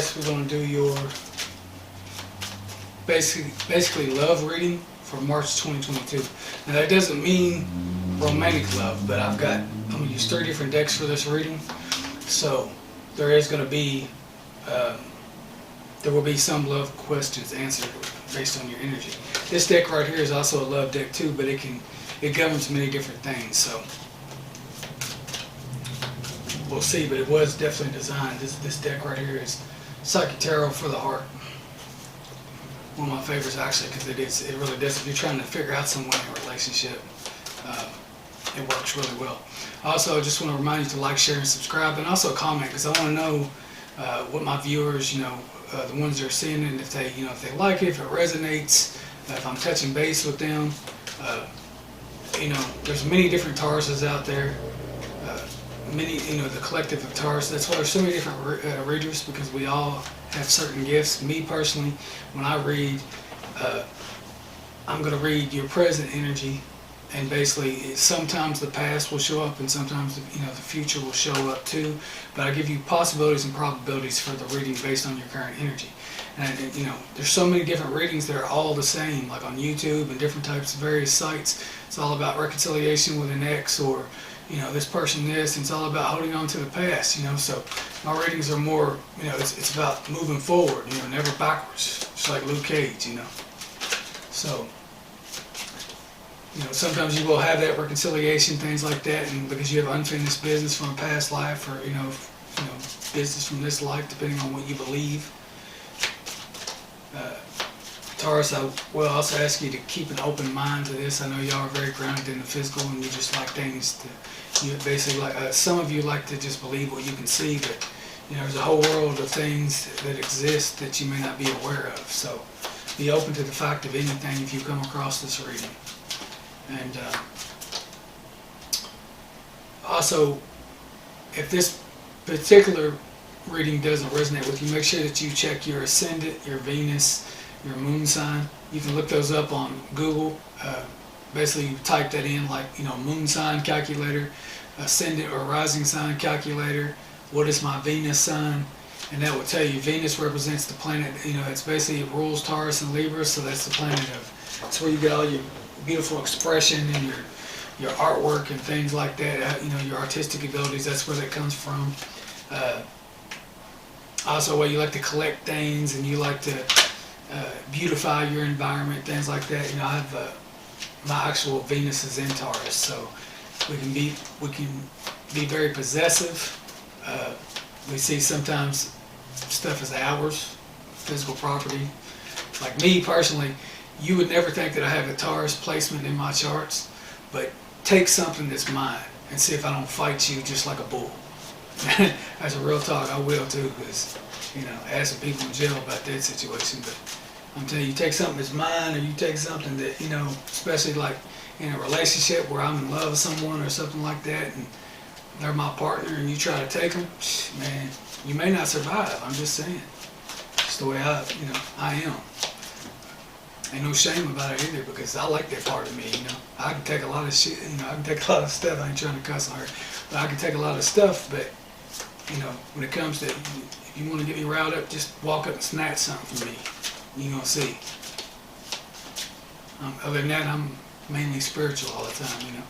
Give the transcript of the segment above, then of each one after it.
Taurus, we're going to do your basically love reading for March 2022. Now that doesn't mean romantic love, but I'm going to use 3 different decks for this reading. So there is going to be, there will be some love questions answered based on your energy. This deck right here is also a love deck too, but it governs many different things. So we'll see, but it was definitely designed. This deck right here is Psychic Tarot for the Heart. One of my favorites actually, because it really does. If you're trying to figure out someone in a relationship, it works really well. Also, I just want to remind you to like, share, and subscribe, and also comment, because I want to know what my viewers, the ones that are seeing it, if they like it, if it resonates, if I'm touching base with them. There's many different Tauruses out there. The collective of Taurus. That's why there's so many different readers, because we all have certain gifts. Me personally, when I read, I'm going to read your present energy, and basically sometimes the past will show up, and sometimes the future will show up too. But I give you possibilities and probabilities for the reading based on your current energy. And there's so many different readings that are all the same, like on YouTube and different types of various sites. It's all about reconciliation with an ex, or this person this, and it's all about holding on to the past, so my readings are more, it's about moving forward, never backwards, just like Luke Cage, so, sometimes you will have that reconciliation, things like that, and because you have unfinished business from a past life, or, business from this life, depending on what you believe. Taurus, I will also ask you to keep an open mind to this. I know y'all are very grounded in the physical, and you just like things you basically like. Some of you like to just believe what you can see, but there's a whole world of things that exist that you may not be aware of. So be open to the fact of anything if you come across this reading. And also, if this particular reading doesn't resonate with you, make sure that you check your ascendant, your Venus, your moon sign. You can look those up on Google. Basically, you type that in, like moon sign calculator, ascendant or rising sign calculator. What is my Venus sign? And that will tell you. Venus represents the planet. It's basically, it rules Taurus and Libra, so that's the planet of. That's where you get all your beautiful expression and your artwork and things like that. Your artistic abilities. That's where that comes from. Also, where you like to collect things and you like to beautify your environment, things like that. I have my actual Venus is in Taurus, so we can be very possessive. We see sometimes stuff as ours, physical property. Like me personally, you would never think that I have a Taurus placement in my charts, but take something that's mine and see if I don't fight you just like a bull. That's a real talk. I will too, because I ask some people in jail about that situation. But I'm telling you, take something that's mine, or you take something that especially like in a relationship where I'm in love with someone or something like that, and they're my partner, and you try to take them, man, you may not survive. I'm just saying. It's the way I am. Ain't no shame about it either, because I like that part of me. I can take a lot of shit. I can take a lot of stuff. I ain't trying to cuss on her, but I can take a lot of stuff. But when it comes to, if you want to get me riled up, just walk up and snatch something from me. You're gonna see. Other than that, I'm mainly spiritual all the time.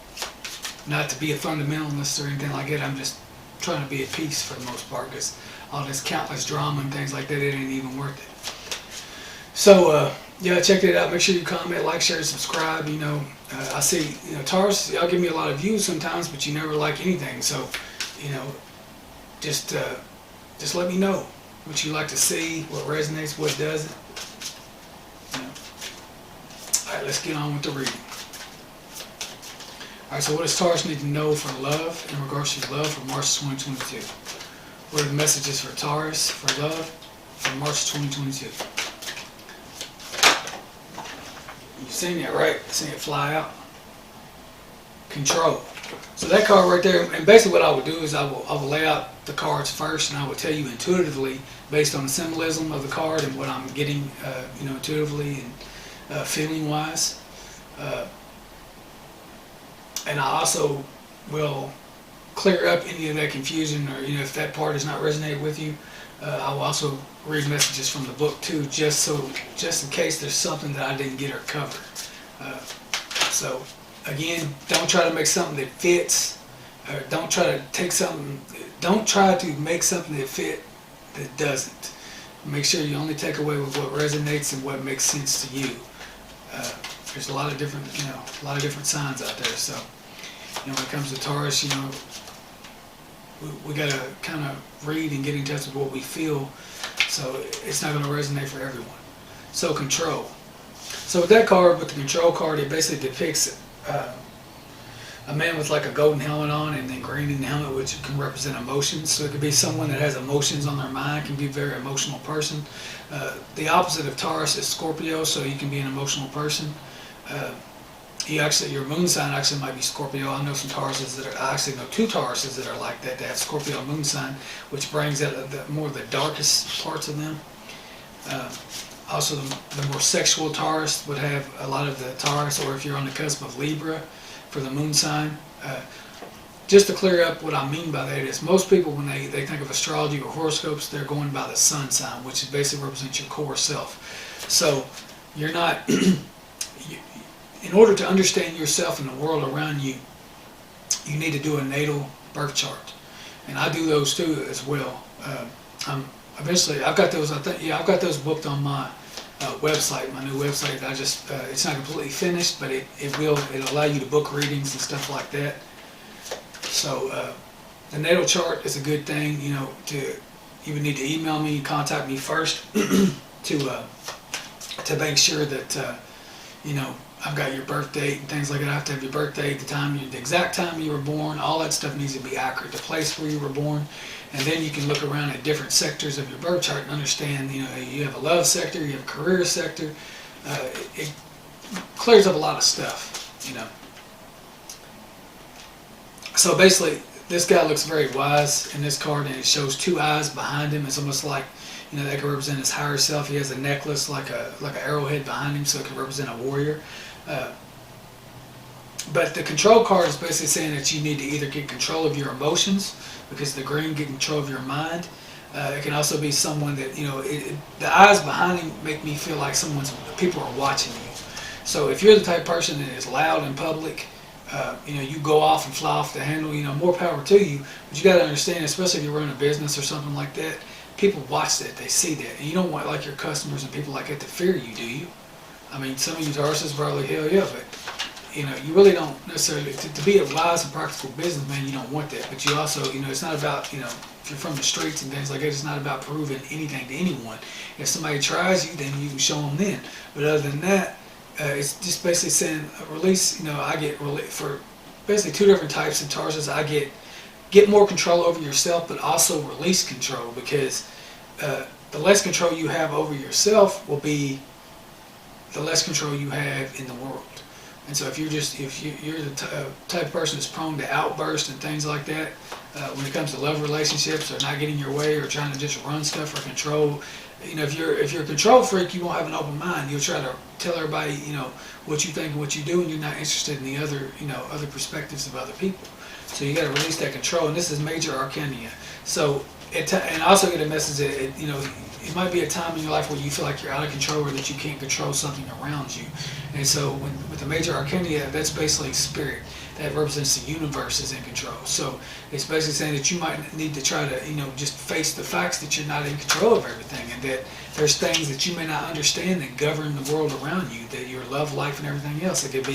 Not to be a fundamentalist or anything like that. I'm just trying to be at peace for the most part, because all this countless drama and things like that, it ain't even worth it. So yeah, check that out. Make sure you comment, like, share, subscribe. I see Taurus, y'all give me a lot of views sometimes, but you never like anything. So just let me know what you like to see, what resonates, what doesn't. Alright, let's get on with the reading. Alright, so what does Taurus need to know for love, in regards to love for March 2022? What are the messages for Taurus for love for March 2022? You've seen that, right? Seen it fly out. Control. So that card right there, and basically what I would do is I will lay out the cards first, and I will tell you intuitively, based on the symbolism of the card and what I'm getting, intuitively and feeling wise. And I also will clear up any of that confusion, or if that part does not resonate with you, I will also read messages from the book too, just in case there's something that I didn't get or cover. So again, don't try to make something that fits. Don't try to make something that fit that doesn't. Make sure you only take away with what resonates and what makes sense to you. There's a lot of different, signs out there. So, when it comes to Taurus, we gotta kind of read and get in touch with what we feel. So it's not going to resonate for everyone. So control. So with that card, with the control card, it basically depicts a man with like a golden helmet on and then green in the helmet, which can represent emotions. So it could be someone that has emotions on their mind, can be a very emotional person. The opposite of Taurus is Scorpio, so you can be an emotional person. Your moon sign actually might be Scorpio. I know some Tauruses I actually know two Tauruses that are like that. They have Scorpio moon sign, which brings out more of the darkest parts of them. Also, the more sexual Taurus would have a lot of the Taurus, or if you're on the cusp of Libra for the moon sign. Just to clear up what I mean by that is most people, when they think of astrology or horoscopes, they're going by the sun sign, which basically represents your core self. So you're not, in order to understand yourself and the world around you, you need to do a natal birth chart. And I do those too as well. I've got those, I've got those booked on my website, my new website. It's not completely finished, but it'll allow you to book readings and stuff like that. So the natal chart is a good thing, you would need to email me, contact me first to make sure that, I've got your birth date and things like that. I have to have your birth date, the exact time you were born. All that stuff needs to be accurate. The place where you were born. And then you can look around at different sectors of your birth chart and understand, you have a love sector, you have a career sector. It clears up a lot of stuff, So basically, this guy looks very wise in this card, and it shows two eyes behind him. It's almost like, that could represent his higher self. He has a necklace like an arrowhead behind him, so it could represent a warrior. But the control card is basically saying that you need to either get control of your emotions, because the green get control of your mind. It can also be someone that, the eyes behind him make me feel like people are watching you. So if you're the type of person that is loud in public, you go off and fly off the handle, more power to you. But you got to understand, especially if you run a business or something like that, people watch that, they see that. And you don't want your customers and people like that to fear you, do you? I mean, some of you Tauruses probably, hell yeah, but you really don't necessarily, to be a wise and practical businessman, you don't want that. But you also, it's not about, if you're from the streets and things like that, it's not about proving anything to anyone. If somebody tries you, then you can show them then. But other than that, it's just basically saying release, I get for basically two different types of Tauruses. I get more control over yourself, but also release control, because the less control you have over yourself will be the less control you have in the world. And so if you're the type of person that's prone to outburst and things like that, when it comes to love relationships or not getting your way or trying to just run stuff or control, if you're a control freak, you won't have an open mind. You'll try to tell everybody, what you think and what you do, and you're not interested in the other perspectives of other people. So you got to release that control, and this is major arcana. So and I also get a message that it might be a time in your life where you feel like you're out of control, or that you can't control something around you. And so with the major arcana, that's basically spirit. That represents the universe is in control. So it's basically saying that you might need to try to, just face the facts that you're not in control of everything, and that there's things that you may not understand that govern the world around you, that your love life and everything else. It could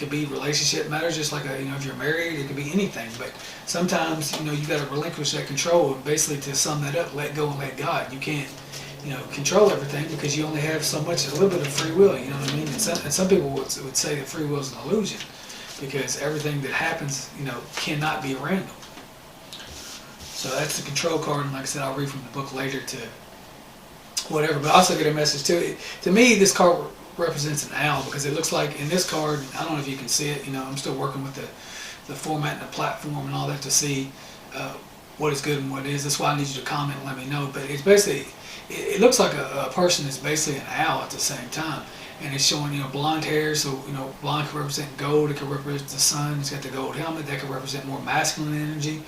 be relationship matters, just like if you're married, it could be anything. But sometimes you got to relinquish that control, and basically, to sum that up, let go and let God. You can't control everything, because you only have so much, a little bit of free will. You know what I mean? And some people would say that free will is an illusion, because everything that happens cannot be random. So that's the control card, and like I said, I'll read from the book later to whatever. But I also get a message too. To me, this card represents an owl, because it looks like in this card, I don't know if you can see it, I'm still working with the format and the platform and all that to see what is good and what is. That's why I need you to comment and let me know. But it's basically, it looks like a person that's basically an owl at the same time. And it's showing, blonde hair, so, blonde can represent gold, it can represent the sun, it's got the gold helmet, that can represent more masculine energy.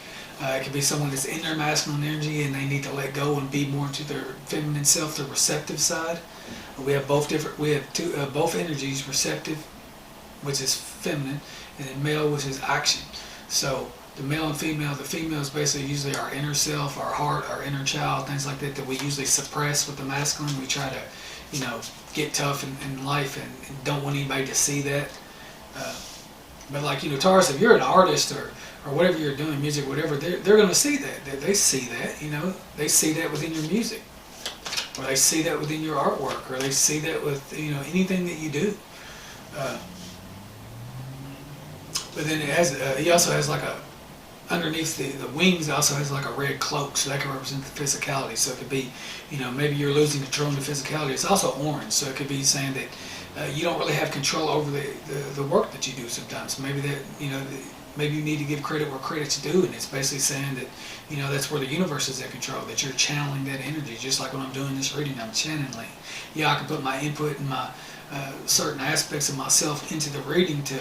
It could be someone that's in their masculine energy and they need to let go and be more into their feminine self, their receptive side. We have both different. We have both energies: receptive, which is feminine, and then male, which is action. So the male and female. The female is basically usually our inner self, our heart, our inner child, things like that we usually suppress with the masculine. We try to, get tough in life and don't want anybody to see that. But like Taurus, if you're an artist or whatever you're doing, music, whatever, they're going to see that. They see that. They see that within your music, or they see that within your artwork, or they see that with anything that you do. But then he also has like underneath the wings, it also has like a red cloak, so that can represent the physicality. So it could be, maybe you're losing control of the physicality. It's also orange, so it could be saying that you don't really have control over the work that you do sometimes. Maybe that, maybe you need to give credit where credit's due, and it's basically saying that, that's where the universe is in control, that you're channeling that energy. Just like when I'm doing this reading, I'm channeling. Yeah, I can put my input and my certain aspects of myself into the reading to,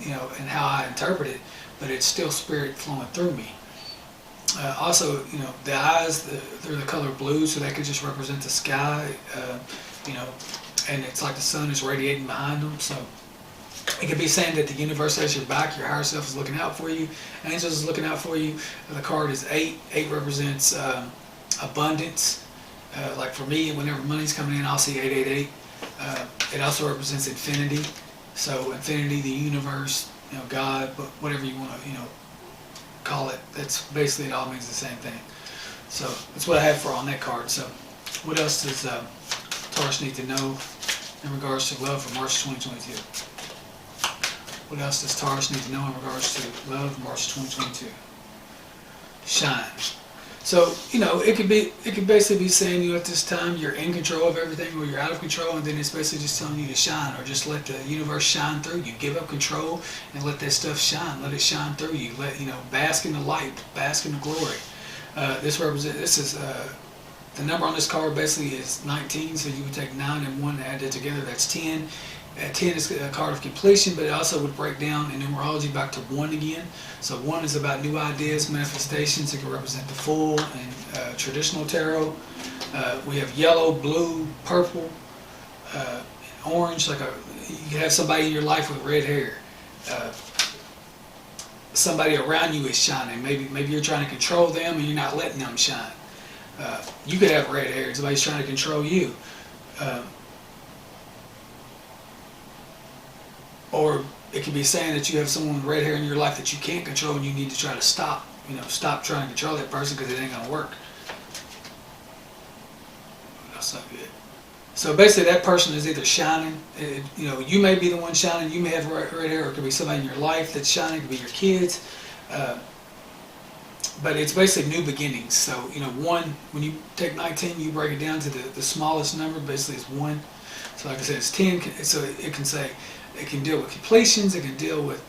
and how I interpret it, but it's still spirit flowing through me. Also, the eyes, they're the color blue, so that could just represent the sky, and it's like the sun is radiating behind them. So it could be saying that the universe has your back, your higher self is looking out for you, angels is looking out for you. The card is 8. 8 represents abundance. Like for me, whenever money's coming in, I'll see 888. It also represents infinity. So infinity, the universe, God, but whatever you want to, call it. That's basically, it all means the same thing. So that's what I have on that card. So what else does Taurus need to know in regards to love for March 2022? What else does Taurus need to know in regards to love March 2022? Shine. So, it could basically be saying, at this time you're in control of everything, or you're out of control, and then it's basically just telling you to shine, or just let the universe shine through you. Give up control and let that stuff shine. Let it shine through you. Bask in the light, bask in the glory. This is the number on this card basically is 19, so you would take 9 and 1 and add that together, that's 10. 10 is a card of completion, but it also would break down in numerology back to 1 again. So 1 is about new ideas, manifestations. It can represent the full and traditional tarot. We have yellow, blue, purple, orange. You can have somebody in your life with red hair. Somebody around you is shining. Maybe you're trying to control them and you're not letting them shine. You could have red hair. Somebody's trying to control you. Or it could be saying that you have someone with red hair in your life that you can't control, and you need to try to stop. Stop trying to control that person because it ain't gonna work. That's not good. So basically, that person is either shining. You may be the one shining. You may have red hair, or it could be somebody in your life that's shining. It could be your kids. But it's basically new beginnings. So 1. When you take 19, you break it down to the smallest number. Basically, it's 1. So like I said, it's 10. So it can say. It can deal with completions. It can deal with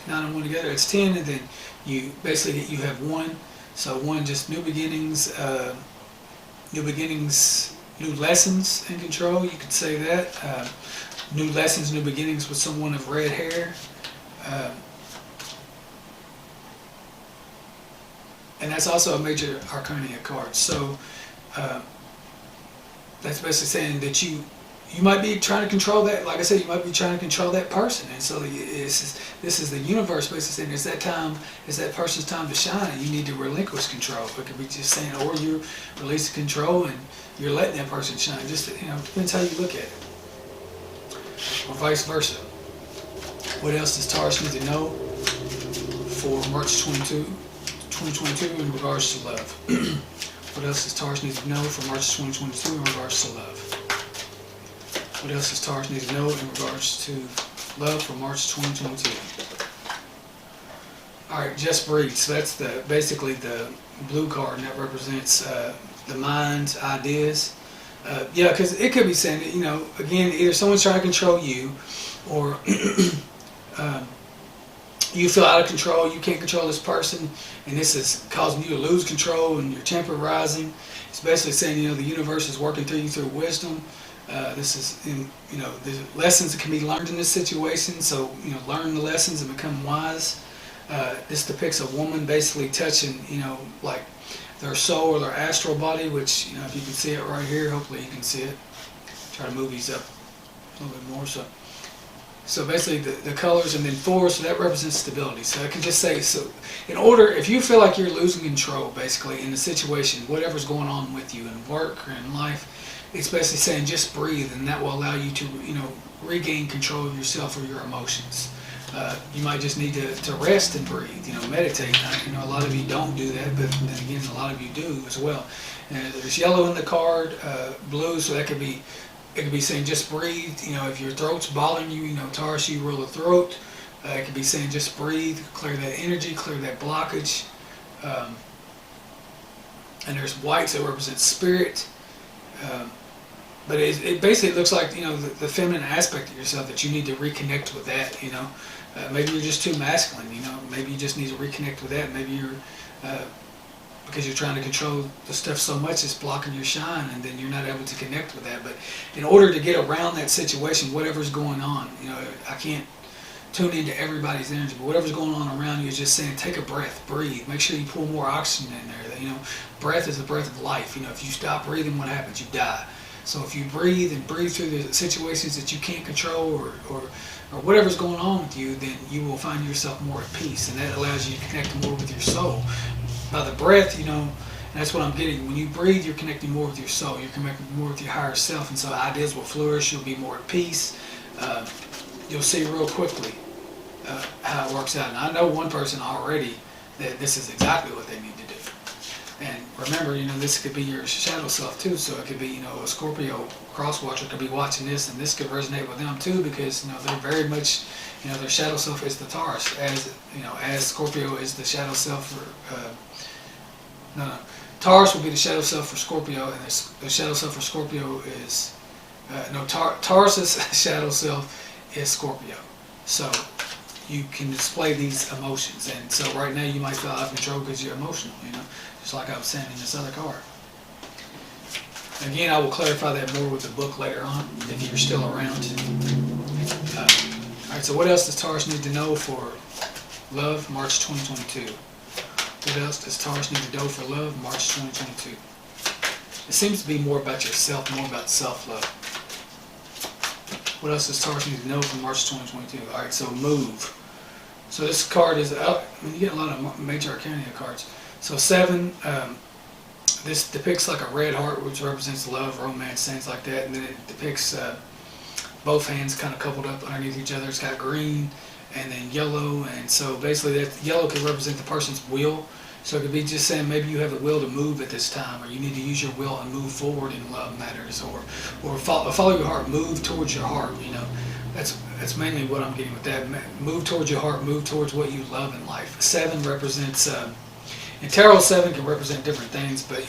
9 and 1 together. It's 10, and then you have 1. So 1, just new beginnings, new lessons in control. You could say that new lessons, new beginnings with someone of red hair, and that's also a major arcana card. So that's basically saying that you might be trying to control that. Like I said, you might be trying to control that person, and so this is the universe basically saying it's that person's time to shine, and you need to relinquish control. It could be just saying, or you're releasing control and you're letting that person shine. Just depends how you look at it, or vice versa. What else does Taurus need to know for March 2022 in regards to love? What else does Taurus need to know for March 2022 in regards to love? What else does Taurus need to know in regards to love for March 2022? Alright, just breathe. So that's basically the blue card, and that represents the mind, ideas. Yeah, because it could be saying that, again, either someone's trying to control you, or you feel out of control, you can't control this person, and this is causing you to lose control and your temper rising. It's basically saying, the universe is working through you through wisdom. This is, there's lessons that can be learned in this situation, so, learn the lessons and become wise. This depicts a woman basically touching, like their soul or their astral body, which, if you can see it right here, hopefully you can see it. Try to move these up a little bit more. So basically the colors, and then 4, so that represents stability. So I can just say, so in order, if you feel like you're losing control basically in the situation, whatever's going on with you in work or in life, it's basically saying just breathe, and that will allow you to, regain control of yourself or your emotions. You might just need to rest and breathe, meditate. A lot of you don't do that, but then again, a lot of you do as well. There's yellow in the card, blue, so that could be, it could be saying just breathe. If your throat's bothering you, Taurus, you rule the throat. It could be saying just breathe, clear that energy, clear that blockage. And there's white, so it represents spirit. But it basically looks like, the feminine aspect of yourself, that you need to reconnect with that, maybe you're just too masculine, maybe you just need to reconnect with that. Maybe you're, because you're trying to control the stuff so much, it's blocking your shine, and then you're not able to connect with that. But in order to get around that situation, whatever's going on, I can't tune into everybody's energy, but whatever's going on around you is just saying, take a breath, breathe, make sure you pull more oxygen in there. Breath is the breath of life. If you stop breathing, what happens? You die. So if you breathe and breathe through the situations that you can't control, or whatever's going on with you, then you will find yourself more at peace, and that allows you to connect more with your soul. By the breath, and that's what I'm getting. When you breathe, you're connecting more with your soul. You're connecting more with your higher self, and so ideas will flourish. You'll be more at peace. You'll see real quickly how it works out. And I know one person already that this is exactly what they need to do. And remember, this could be your shadow self too. So it could be, a Scorpio cross watcher could be watching this, and this could resonate with them too, because they're very much, their shadow self is the Taurus, as Scorpio is the shadow self for. Taurus will be the shadow self for Scorpio, and the shadow self for Scorpio is Taurus's shadow self is Scorpio. So you can display these emotions, and so right now you might feel out of control because you're emotional, just like I was saying in this other card. Again, I will clarify that more with the book later on if you're still around. All right, so what else does Taurus need to know for love, March 2022? What else does Taurus need to know for love, March 2022? It seems to be more about yourself, more about self-love. What else does Taurus need to know for March 2022? All right, so move. So this card is out. You get a lot of major arcana cards. So 7, this depicts like a red heart, which represents love, romance, things like that. And then it depicts both hands kind of coupled up underneath each other. It's got green and then yellow, and so basically that yellow could represent the person's will. So it could be just saying maybe you have the will to move at this time, or you need to use your will and move forward in love matters, or follow your heart, move towards your heart. That's mainly what I'm getting with that. Move towards your heart, move towards what you love in life. 7 represents, in tarot 7 can represent different things, but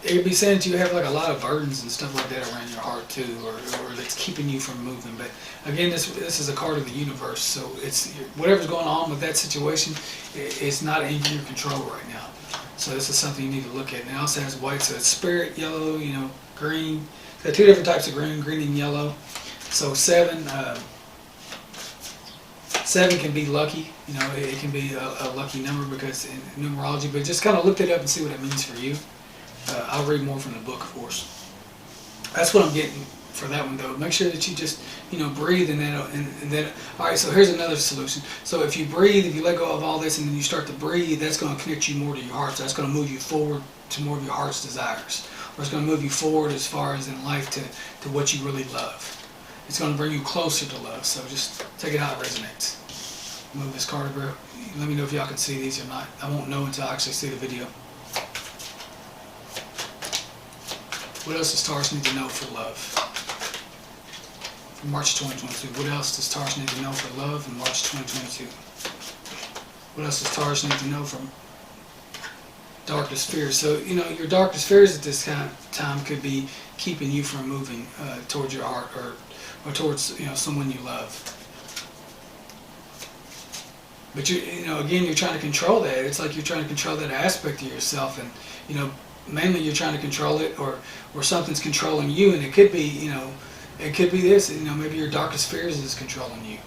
it could be saying that you have like a lot of burdens and stuff like that around your heart too, or that's keeping you from moving. But again, this is a card of the universe, so it's whatever's going on with that situation, it's not in your control right now. So this is something you need to look at. And it also has white, so it's spirit, yellow, green. It's got 2 different types of green and yellow. So 7 can be lucky. It can be a lucky number because in numerology. But just kind of look it up and see what it means for you. I'll read more from the book, of course. That's what I'm getting for that one, though. Make sure that you just, breathe, and then, all right, so here's another solution. So if you breathe, if you let go of all this and then you start to breathe, that's going to connect you more to your heart. So that's going to move you forward to more of your heart's desires. Or it's going to move you forward as far as in life to what you really love. It's going to bring you closer to love. So just take it how it resonates. Move this card, bro. Let me know if y'all can see these or not. I won't know until I actually see the video. What else does Taurus need to know for love? For March 2022. What else does Taurus need to know for love in March 2022? What else does Taurus need to know from darkest fears? So, your darkest fears at this kind of time could be keeping you from moving towards your heart or towards, someone you love. But again, you're trying to control that. It's like you're trying to control that aspect of yourself, and mainly you're trying to control it, or something's controlling you, and it could be it could be this. Maybe your darkest fears is controlling you.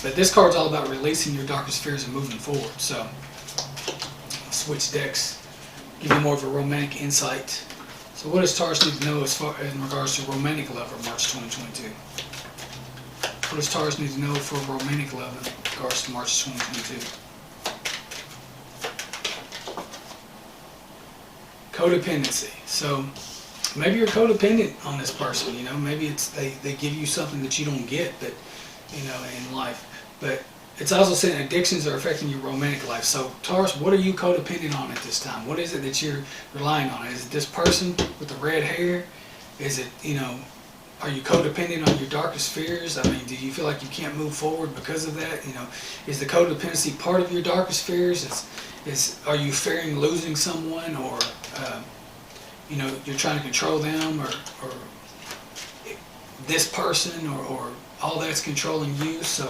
But this card's all about releasing your darkest fears and moving forward. So, I'll switch decks, give you more of a romantic insight. So, what does Taurus need to know in regards to romantic love for March 2022? What does Taurus need to know for romantic love in regards to March 2022? Codependency. So maybe you're codependent on this person. Maybe it's they give you something that you don't get, but in life. But it's also saying addictions are affecting your romantic life. So Taurus, what are you codependent on at this time? What is it that you're relying on? Is it this person with the red hair? Is it are you codependent on your darkest fears? I mean, do you feel like you can't move forward because of that? Is the codependency part of your darkest fears? Are you fearing losing someone, or you're trying to control them, or this person, or all that's controlling you? So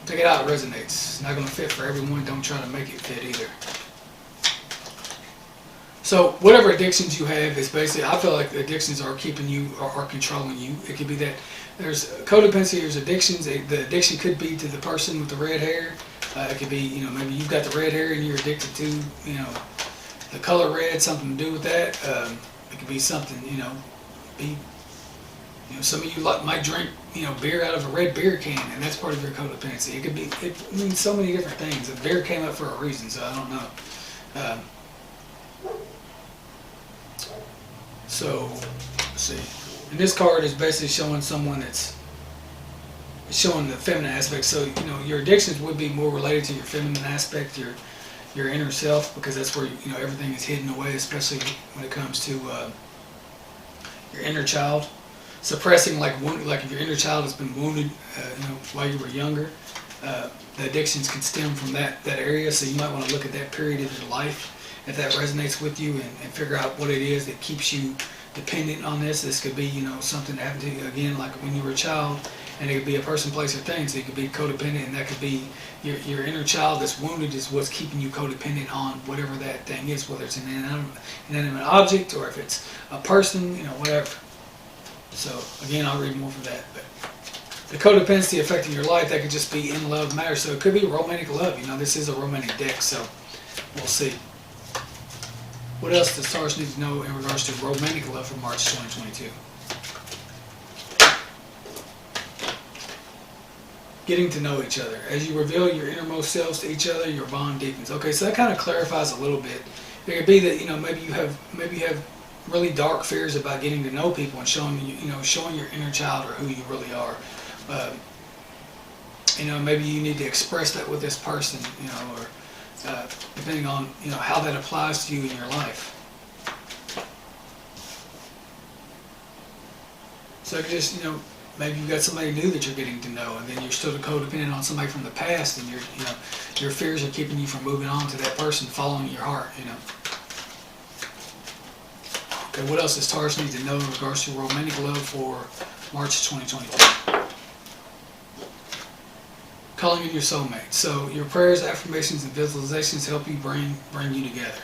check it out. It resonates. It's not going to fit for everyone. Don't try to make it fit either. So whatever addictions you have is basically, I feel like addictions are keeping you, are controlling you. It could be that there's codependency, there's addictions. The addiction could be to the person with the red hair. It could be, maybe you've got the red hair and you're addicted to, the color red, something to do with that. It could be something, some of you might drink, beer out of a red beer can, and that's part of your codependency. It could be, it means so many different things. The beer came up for a reason, so I don't know. So, let's see. And this card is basically showing someone that's showing the feminine aspect. So, your addictions would be more related to your feminine aspect, your inner self, because that's where everything is hidden away, especially when it comes to your inner child. Suppressing, like if your inner child has been wounded, while you were younger, the addictions can stem from that area. So you might want to look at that period of your life, if that resonates with you, and figure out what it is that keeps you dependent on this. This could be, something that happened to you, again, like when you were a child, and it could be a person, place, or thing. So you could be codependent, and that could be your inner child that's wounded is what's keeping you codependent on whatever that thing is, whether it's an inanimate object, or if it's a person, whatever. So again, I'll read more for that. But the codependency affecting your life, that could just be in love matter. So it could be romantic love. This is a romantic deck, so we'll see. What else does Taurus need to know in regards to romantic love for March 2022? Getting to know each other. As you reveal your innermost selves to each other, your bond deepens. Okay, so that kind of clarifies a little bit. It could be that maybe you have really dark fears about getting to know people and showing your inner child or who you really are. Maybe you need to express that with this person, or depending on how that applies to you in your life. So just maybe you've got somebody new that you're getting to know, and then you're still codependent on somebody from the past, and your fears are keeping you from moving on to that person, following your heart. Okay, what else does Taurus need to know in regards to romantic love for March 2022? Calling in your soulmate. So your prayers, affirmations, and visualizations help you bring you together.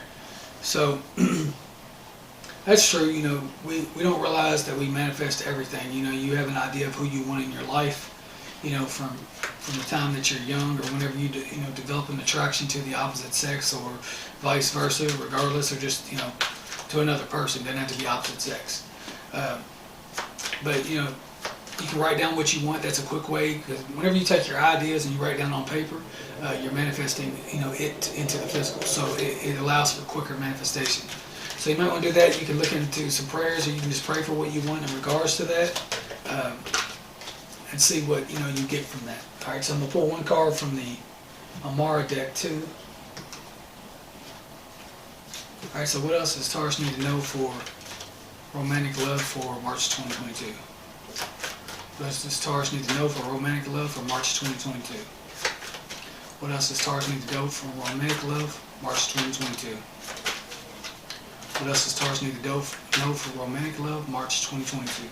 So that's true. We don't realize that we manifest everything. You have an idea of who you want in your life. From the time that you're young, or whenever you develop an attraction to the opposite sex, or vice versa, regardless, or just to another person. It doesn't have to be opposite sex. But you can write down what you want. That's a quick way, because whenever you take your ideas and you write down on paper, you're manifesting it into the physical. So it allows for quicker manifestation. So you might want to do that. You can look into some prayers, or you can just pray for what you want in regards to that, and see what you get from that. All right. So I'm gonna pull one card from the Amara deck too. All right. So what else does Taurus need to know for romantic love for March 2022? What else does Taurus need to know for romantic love for March 2022? What else does Taurus need to know for romantic love March 2022? What else does Taurus need to know for romantic love March 2022?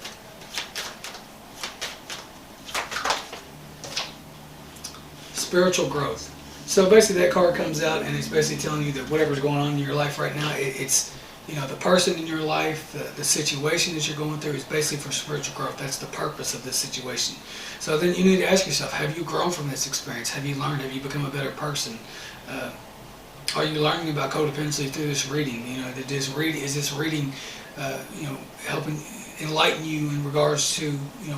Spiritual growth. So basically that card comes out and it's basically telling you that whatever's going on in your life right now, it's The person in your life, the situation that you're going through is basically for spiritual growth. That's the purpose of this situation. So then you need to ask yourself, have you grown from this experience? Have you learned? Have you become a better person? Are you learning about codependency through this reading? Is this reading, helping enlighten you in regards to,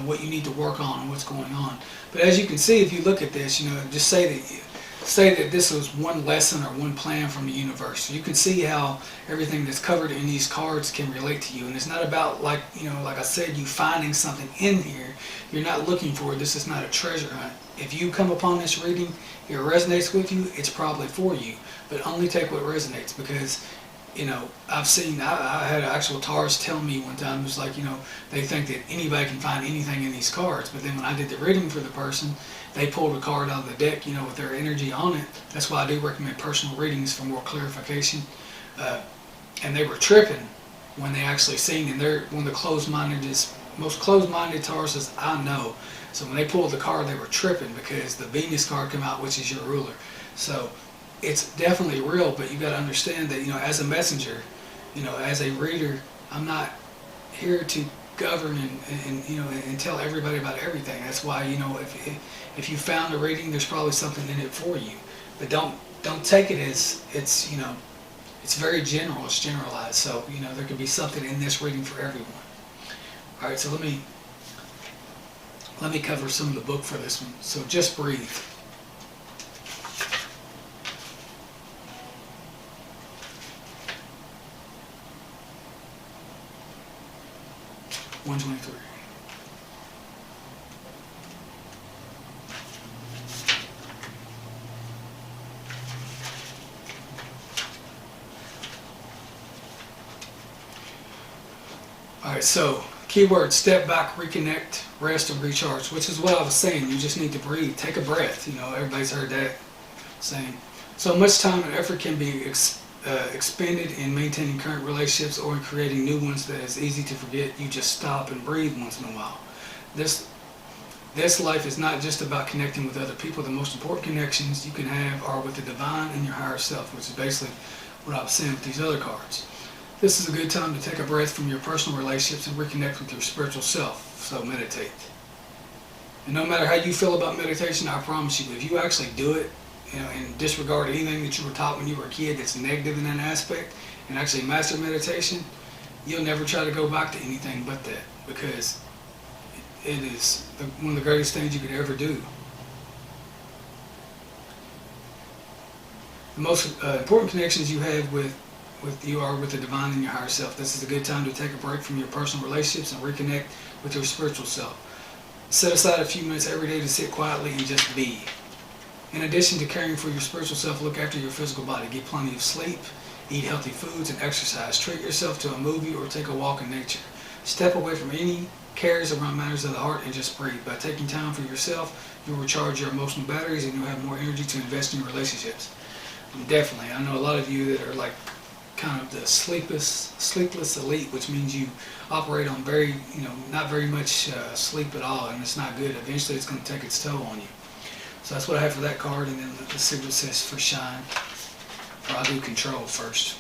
what you need to work on and what's going on? But as you can see, if you look at this, just say that this was one lesson or one plan from the universe. You can see how everything that's covered in these cards can relate to you. And it's not about, like I said, you finding something in here. You're not looking for it. This is not a treasure hunt. If you come upon this reading, it resonates with you, it's probably for you. But only take what resonates, because I had an actual Taurus tell me one time, it was like, they think that anybody can find anything in these cards. But then when I did the reading for the person, they pulled a card out of the deck, with their energy on it. That's why I do recommend personal readings for more clarification. And they were tripping when they actually seen, and they're one of the most closed-minded Tauruses I know. So when they pulled the card, they were tripping because the Venus card came out, which is your ruler. So it's definitely real, but you got to understand that, as a messenger, as a reader, I'm not here to govern and tell everybody about everything. That's why, if you found a reading, there's probably something in it for you. But don't take it as it's very general, it's generalized. So, there could be something in this reading for everyone. All right, so let me cover some of the book for this one. So just breathe. $123. Alright, so keyword: step back, reconnect, rest, and recharge, which is what I was saying. You just need to breathe, take a breath. Everybody's heard that saying. So much time and effort can be expended in maintaining current relationships or in creating new ones that is easy to forget. You just stop and breathe once in a while. This life is not just about connecting with other people. The most important connections you can have are with the divine and your higher self, which is basically what I was saying with these other cards. This is a good time to take a breath from your personal relationships and reconnect with your spiritual self. So meditate. And no matter how you feel about meditation, I promise you, if you actually do it, and disregard anything that you were taught when you were a kid that's negative in that aspect, and actually master meditation, you'll never try to go back to anything but that, because it is one of the greatest things you could ever do. The most important connections you have with the divine and your higher self. This is a good time to take a break from your personal relationships and reconnect with your spiritual self. Set aside a few minutes every day to sit quietly and just be. In addition to caring for your spiritual self, look after your physical body. Get plenty of sleep, eat healthy foods, and exercise. Treat yourself to a movie or take a walk in nature. Step away from any cares around matters of the heart and just breathe. By taking time for yourself, you'll recharge your emotional batteries and you'll have more energy to invest in your relationships. Definitely. I know a lot of you that are like kind of the sleepless elite, which means you operate on not very much sleep at all, and it's not good. Eventually it's going to take its toll on you. So that's what I have for that card, and then let's see what it says for shine. Or I'll do control first.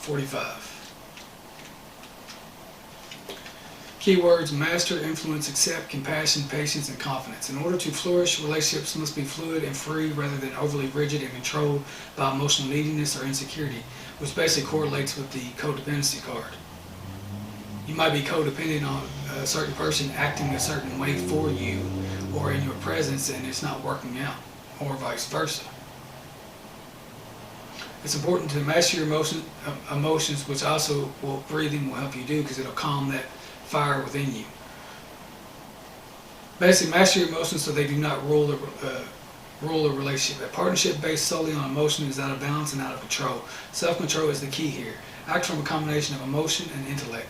$45. Keywords: master, influence, accept, compassion, patience, and confidence. In order to flourish, relationships must be fluid and free rather than overly rigid and controlled by emotional neediness or insecurity, which basically correlates with the codependency card. You might be codependent on a certain person acting a certain way for you or in your presence, and it's not working out, or vice versa. It's important to master your emotions, which also breathing will help you do, because it'll calm that fire within you. Basically, master your emotions so they do not rule a relationship. A partnership based solely on emotion is out of balance and out of control. Self-control is the key here. Act from a combination of emotion and intellect,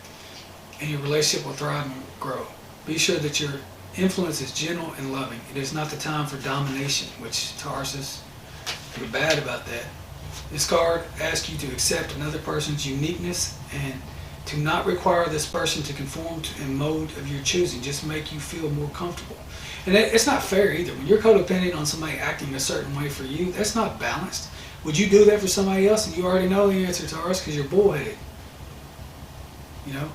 and your relationship will thrive and grow. Be sure that your influence is gentle and loving. It is not the time for domination, which Taurus is pretty bad about that. This card asks you to accept another person's uniqueness and to not require this person to conform to a mode of your choosing. Just make you feel more comfortable. And it's not fair either. When you're codependent on somebody acting a certain way for you, that's not balanced. Would you do that for somebody else and you already know the answer, Taurus, because you're bullheaded? You know?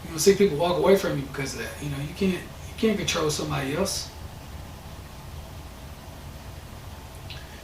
You don't see people walk away from you because of that. You know, you can't control somebody else.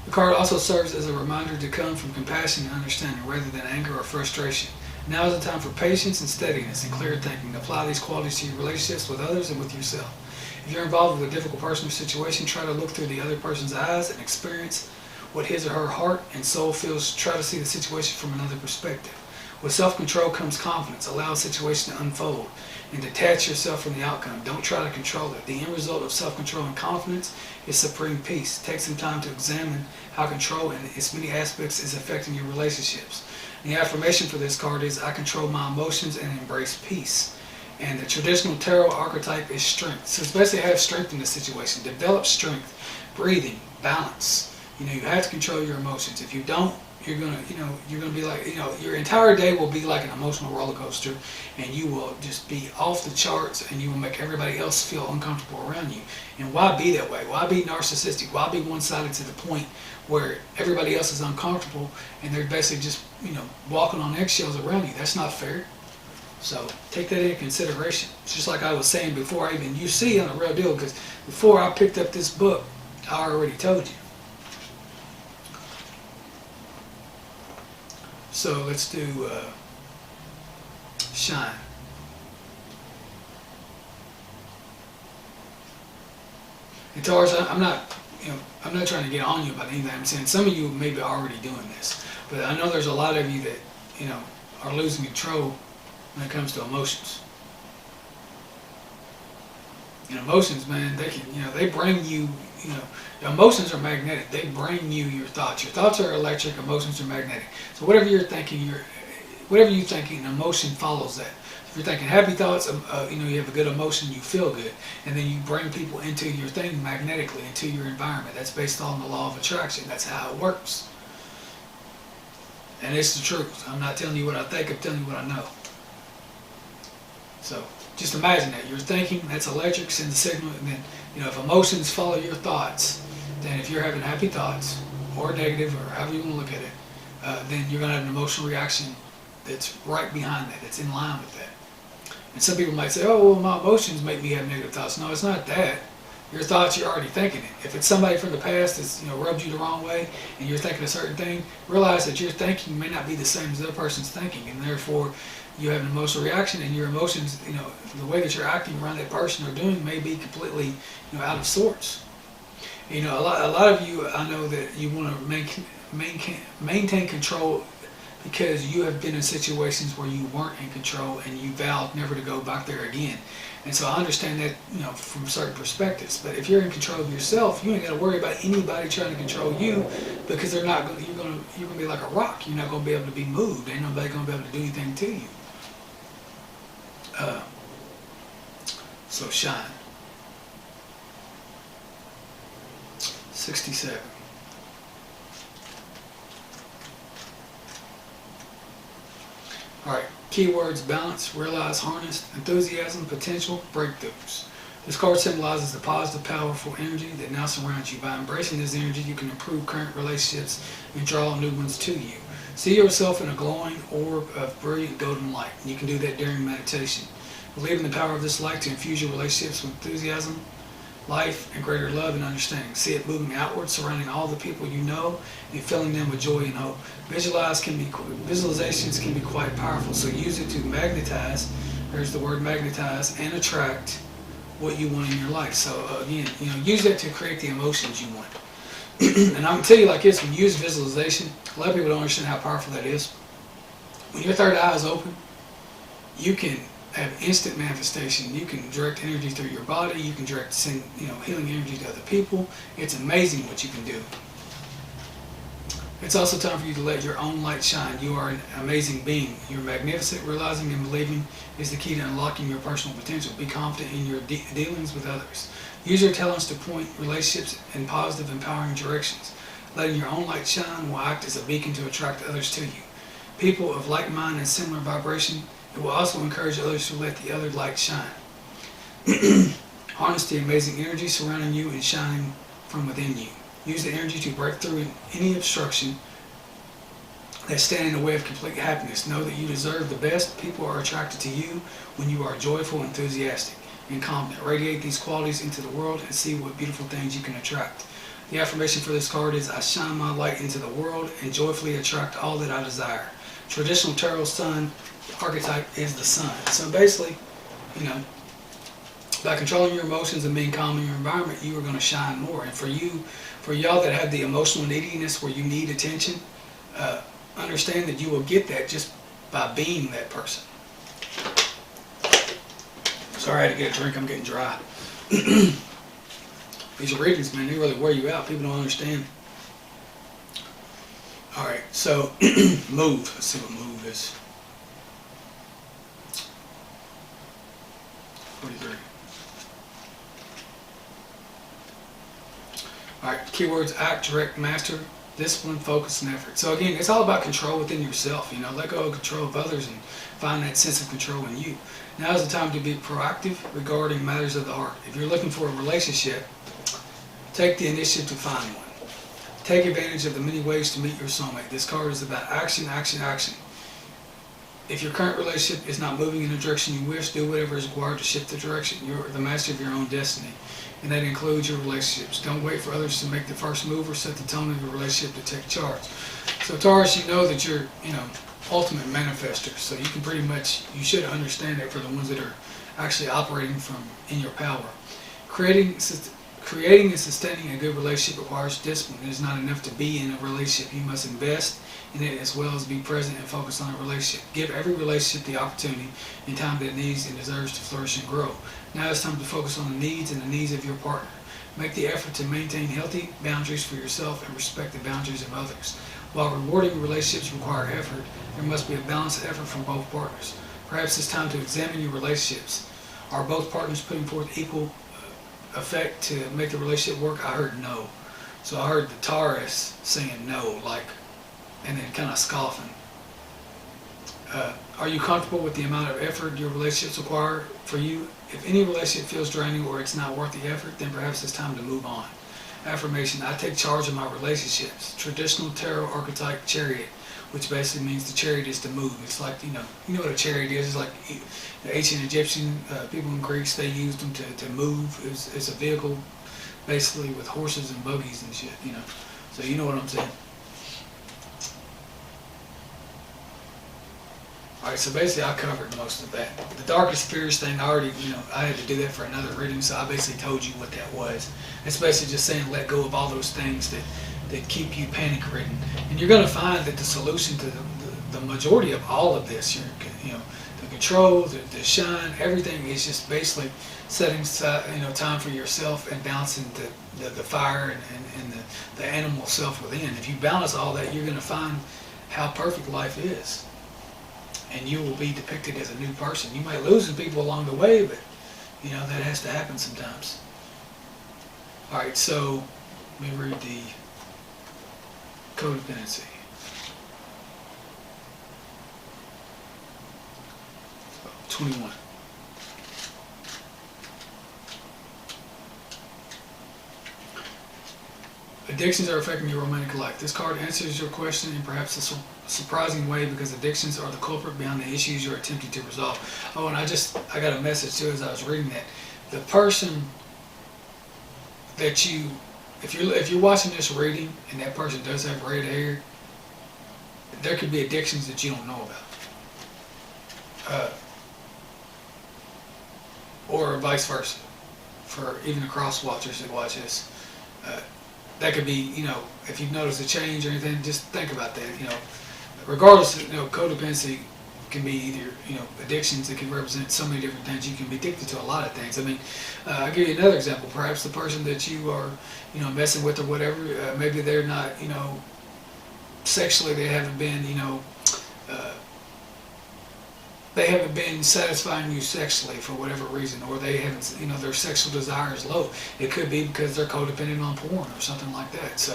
The card also serves as a reminder to come from compassion and understanding rather than anger or frustration. Now is the time for patience and steadiness and clear thinking. Apply these qualities to your relationships with others and with yourself. If you're involved with a difficult person or situation, try to look through the other person's eyes and experience what his or her heart and soul feels. Try to see the situation from another perspective. With self-control comes confidence. Allow a situation to unfold and detach yourself from the outcome. Don't try to control it. The end result of self-control and confidence is supreme peace. Take some time to examine how control in its many aspects is affecting your relationships. The affirmation for this card is, I control my emotions and embrace peace. And the traditional tarot archetype is strength. So it's basically have strength in the situation. Develop strength, breathing, balance. You know, you have to control your emotions. If you don't, you're gonna be like, your entire day will be like an emotional roller coaster, and you will just be off the charts, and you will make everybody else feel uncomfortable around you. And why be that way? Why be narcissistic? Why be one-sided to the point where everybody else is uncomfortable and they're basically just, walking on eggshells around you? That's not fair. So take that into consideration. It's just like I was saying before you see on the real deal, because before I picked up this book, I already told you. So let's do shine. And Taurus, I'm not trying to get on you about anything. I'm saying some of you may be already doing this, but I know there's a lot of you that are losing control when it comes to emotions. And emotions, man, they can, they bring you, emotions are magnetic. They bring you your thoughts. Your thoughts are electric, emotions are magnetic. So whatever you're thinking, an emotion follows that. If you're thinking happy thoughts, you have a good emotion, you feel good. And then you bring people into your thing magnetically, into your environment. That's based on the law of attraction. That's how it works. And it's the truth. I'm not telling you what I think, I'm telling you what I know. So just imagine that. You're thinking, that's electric, sends a signal, and then, if emotions follow your thoughts, then if you're having happy thoughts, or negative, or however you want to look at it, then you're going to have an emotional reaction that's right behind that, that's in line with that. And some people might say, oh, well, my emotions make me have negative thoughts. No, it's not that. Your thoughts, you're already thinking it. If it's somebody from the past that's rubbed you the wrong way, and you're thinking a certain thing, realize that your thinking may not be the same as the other person's thinking, and therefore you have an emotional reaction, and your emotions, the way that you're acting around that person or doing may be completely, out of sorts. A lot of you, I know that you want to maintain control because you have been in situations where you weren't in control and you vowed never to go back there again. And so I understand that, from certain perspectives. But if you're in control of yourself, you ain't got to worry about anybody trying to control you, because they're not going. You're going to be like a rock. You're not going to be able to be moved. Ain't nobody going to be able to do anything to you. So shine. 67. All right. Keywords: balance, realize, harness, enthusiasm, potential, breakthroughs. This card symbolizes the positive, powerful energy that now surrounds you. By embracing this energy, you can improve current relationships and draw new ones to you. See yourself in a glowing orb of brilliant golden light. You can do that during meditation. Believe in the power of this light to infuse your relationships with enthusiasm, life, and greater love and understanding. See it moving outward, surrounding all the people you know, and filling them with joy and hope. Visualizations can be quite powerful, so use it to magnetize, there's the word magnetize, and attract what you want in your life. So again, use that to create the emotions you want. And I'm going to tell you like this, when you use visualization, a lot of people don't understand how powerful that is. When your third eye is open, you can have instant manifestation. You can direct energy through your body. You can send healing energy to other people. It's amazing what you can do. It's also time for you to let your own light shine. You are an amazing being. You're magnificent. Realizing and believing is the key to unlocking your personal potential. Be confident in your dealings with others. Use your talents to point relationships in positive, empowering directions. Letting your own light shine will act as a beacon to attract others to you. People of like mind and similar vibration. It will also encourage others to let the other light shine. Harness the amazing energy surrounding you and shining from within you. Use the energy to break through any obstruction that stand in the way of complete happiness. Know that you deserve the best. People are attracted to you when you are joyful, enthusiastic, and confident. Radiate these qualities into the world and see what beautiful things you can attract. The affirmation for this card is, I shine my light into the world and joyfully attract all that I desire. Traditional tarot sun archetype is the sun. So basically, you know, by controlling your emotions and being calm in your environment, you are going to shine more. And for y'all that have the emotional neediness where you need attention, understand that you will get that just by being that person. Sorry, I had to get a drink. I'm getting dry. These readings, man, they really wear you out. People don't understand. All right, so move. Let's see what move is. 43. All right, keywords: act, direct, master, discipline, focus, and effort. So again, it's all about control within yourself. You know, let go of control of others and find that sense of control in you. Now is the time to be proactive regarding matters of the heart. If you're looking for a relationship, take the initiative to find one. Take advantage of the many ways to meet your soulmate. This card is about action, action, action. If your current relationship is not moving in the direction you wish, do whatever is required to shift the direction. You're the master of your own destiny, and that includes your relationships. Don't wait for others to make the first move or set the tone of your relationship to take charge. So Taurus, you know that you're, ultimate manifester. So you can pretty much, you should understand that for the ones that are actually operating from in your power. Creating and sustaining a good relationship requires discipline. It is not enough to be in a relationship. You must invest in it as well as be present and focus on a relationship. Give every relationship the opportunity and time that it needs and deserves to flourish and grow. Now it's time to focus on the needs and the needs of your partner. Make the effort to maintain healthy boundaries for yourself and respect the boundaries of others. While rewarding relationships require effort, there must be a balanced effort from both partners. Perhaps it's time to examine your relationships. Are both partners putting forth equal effect to make the relationship work? I heard no. So I heard the Taurus saying no, and then kind of scoffing. Are you comfortable with the amount of effort your relationships require for you? If any relationship feels draining or it's not worth the effort, then perhaps it's time to move on. Affirmation: I take charge of my relationships. Traditional tarot archetype chariot, which basically means the chariot is to move. It's like, you know what a chariot is. It's like the ancient Egyptian people in Greece, they used them to move. It's a vehicle basically with horses and buggies and shit, So you know what I'm saying. Alright, so basically I covered most of that. The darkest fears thing, I already, I had to do that for another reading, so I basically told you what that was. It's basically just saying let go of all those things that keep you panic-ridden. And you're going to find that the solution to the majority of all of this, the control, the shine, everything is just basically setting time for yourself and balancing the fire and the animal self within. If you balance all that, you're going to find how perfect life is. And you will be depicted as a new person. You might lose some people along the way, but that has to happen sometimes. Alright, so let me read the codependency. So, 21. Addictions are affecting your romantic life. This card answers your question in perhaps a surprising way, because addictions are the culprit behind the issues you're attempting to resolve. Oh, and I got a message too as I was reading that. The person that if you're watching this reading and that person does have red hair, there could be addictions that you don't know about. Or vice versa. For even the cross watchers that watch this. That could be, if you've noticed a change or anything, just think about that. Regardless, codependency can be either, addictions. It can represent so many different things. You can be addicted to a lot of things. I mean, I'll give you another example. Perhaps the person that you are, messing with or whatever, maybe they're not, sexually they haven't been, they haven't been satisfying you sexually for whatever reason, or they haven't, their sexual desire is low. It could be because they're codependent on porn or something like that. So,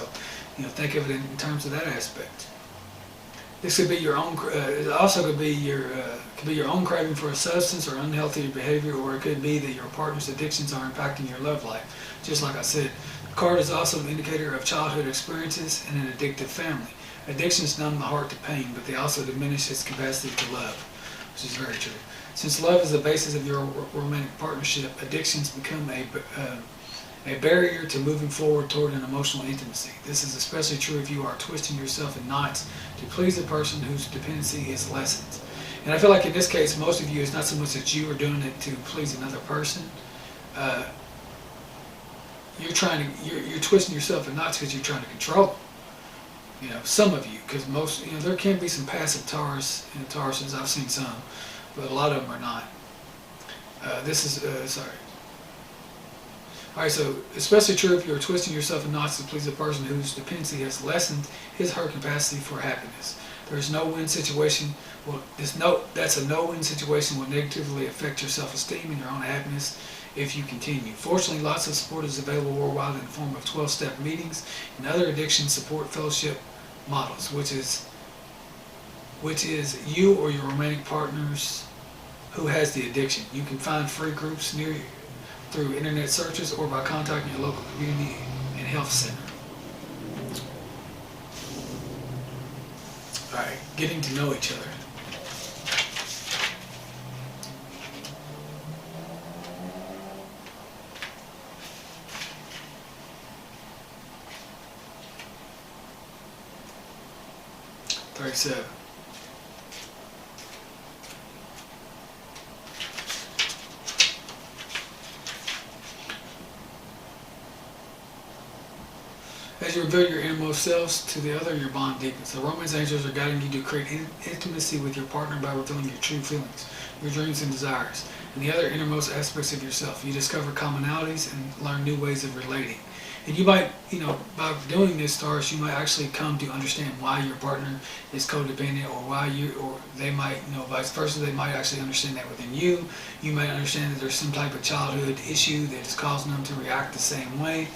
think of it in terms of that aspect. This could be your own. It also could be your own craving for a substance or unhealthy behavior, or it could be that your partner's addictions are impacting your love life. Just like I said, the card is also an indicator of childhood experiences and an addictive family. Addictions numb the heart to pain, but they also diminish its capacity to love, which is very true. Since love is the basis of your romantic partnership, addictions become a barrier to moving forward toward an emotional intimacy. This is especially true if you are twisting yourself in knots to please a person whose dependency is lessened. And I feel like in this case, most of you, it's not so much that you are doing it to please another person. You're twisting yourself in knots because you're trying to control. You know, some of you, because most, you know, there can be some passive Taurus and Tauruses. I've seen some, but a lot of them are not. Sorry. Alright, so especially true if you're twisting yourself in knots to please a person whose dependency has lessened his or her capacity for happiness. There's no win situation. Well, that's a no-win situation will negatively affect your self-esteem and your own happiness if you continue. Fortunately, lots of support is available worldwide in the form of 12-step meetings and other addiction support fellowship models, which is you or your romantic partners who has the addiction. You can find free groups near you through internet searches or by contacting your local community and health center. Alright, getting to know each other. As you reveal your innermost selves to the other, your bond deepens. The romance angels are guiding you to create intimacy with your partner by revealing your true feelings, your dreams and desires, and the other innermost aspects of yourself. You discover commonalities and learn new ways of relating. And you might, by doing this, stars, you might actually come to understand why your partner is codependent, or they might, vice versa, they might actually understand that within you. You might understand that there's some type of childhood issue that is causing them to react the same way.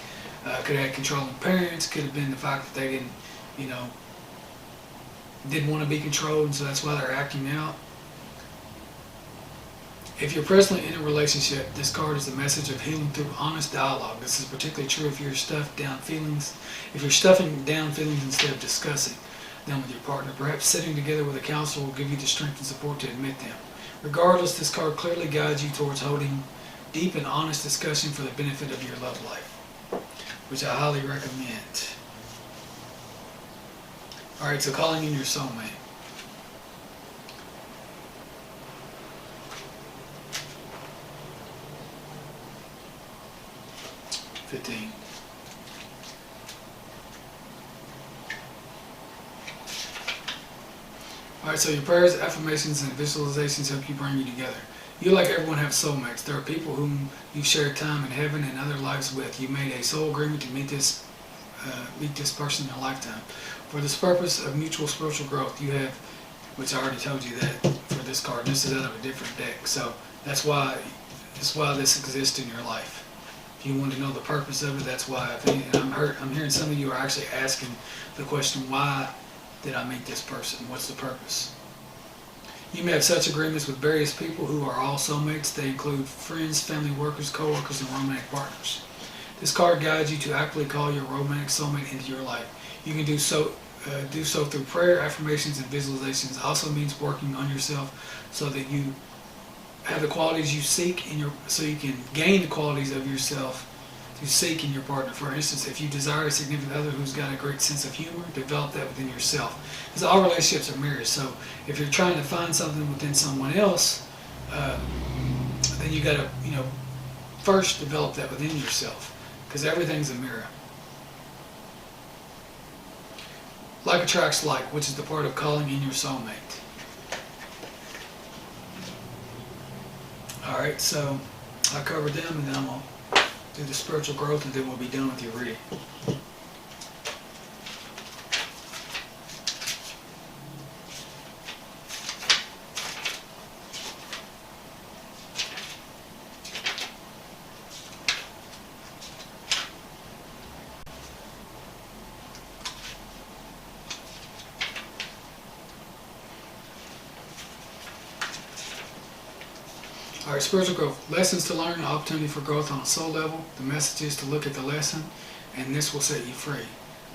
Could have had controlling parents, could have been the fact that they didn't want to be controlled, and so that's why they're acting out. If you're presently in a relationship, this card is a message of healing through honest dialogue. This is particularly true if you're stuffing down feelings instead of discussing them with your partner. Perhaps sitting together with a counselor will give you the strength and support to admit them. Regardless, this card clearly guides you towards holding deep and honest discussion for the benefit of your love life, which I highly recommend. Alright, so calling in your soulmate. Alright, so your prayers, affirmations, and visualizations help you bring you together. You, like everyone, have soulmates. There are people whom you've shared time in heaven and other lives with. You made a soul agreement to meet this person in a lifetime. For this purpose of mutual spiritual growth, you have, which I already told you that for this card. This is out of a different deck, so that's why this exists in your life. If you want to know the purpose of it, that's why. I'm hearing some of you are actually asking the question, why did I meet this person? What's the purpose? You may have such agreements with various people who are all soulmates. They include friends, family, workers, co-workers, and romantic partners. This card guides you to actively call your romantic soulmate into your life. You can do so through prayer, affirmations, and visualizations. Also means working on yourself so that you have the qualities you seek so you can gain the qualities of yourself to seek in your partner. For instance, if you desire a significant other who's got a great sense of humor, develop that within yourself. Because all relationships are mirrors. So if you're trying to find something within someone else, then you got to, first develop that within yourself. Because everything's a mirror. Like attracts like, which is the part of calling in your soulmate. Alright, so I covered them, and then I'm going to do the spiritual growth, and then we'll be done with your reading. All right, spiritual growth. Lessons to learn, opportunity for growth on a soul level. The message is to look at the lesson, and this will set you free.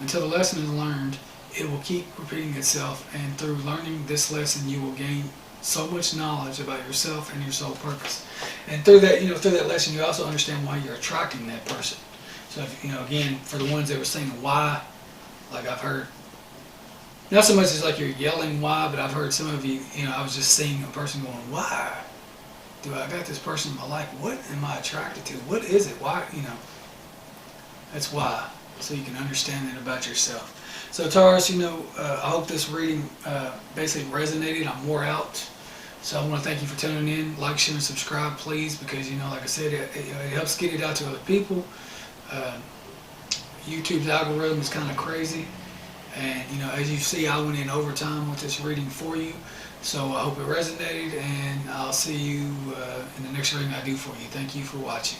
Until the lesson is learned, it will keep repeating itself, and through learning this lesson, you will gain so much knowledge about yourself and your soul purpose. And through that, through that lesson, you also understand why you're attracting that person. So, if, again, for the ones that were saying why, like I've heard, not so much as like you're yelling why, but I've heard some of you, I was just seeing a person going, why do I got this person in my life? What am I attracted to? What is it? Why, that's why. So you can understand it about yourself. So Taurus, I hope this reading basically resonated. I'm more out. So I want to thank you for tuning in. Like, share, and subscribe, please, because, like I said, it helps get it out to other people. YouTube's algorithm is kind of crazy. And, as you see, I went in overtime with this reading for you. So I hope it resonated, and I'll see you in the next reading I do for you. Thank you for watching.